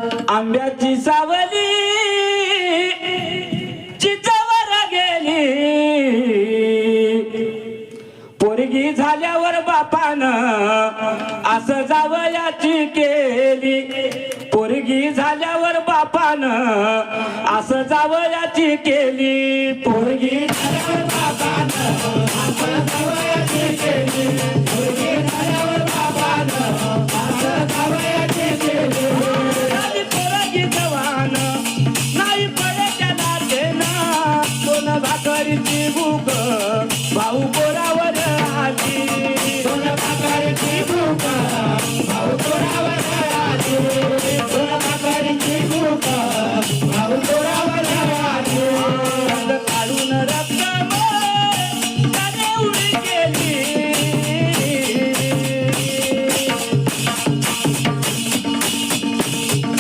आंब्याची सावली चिंचावर गेली पोरगी झाल्यावर बापानं असं जावयाची केली पोरगी झाल्यावर बापानं असं जावयाची केली पोरगी झाल्यावर बापानं असं जावयाची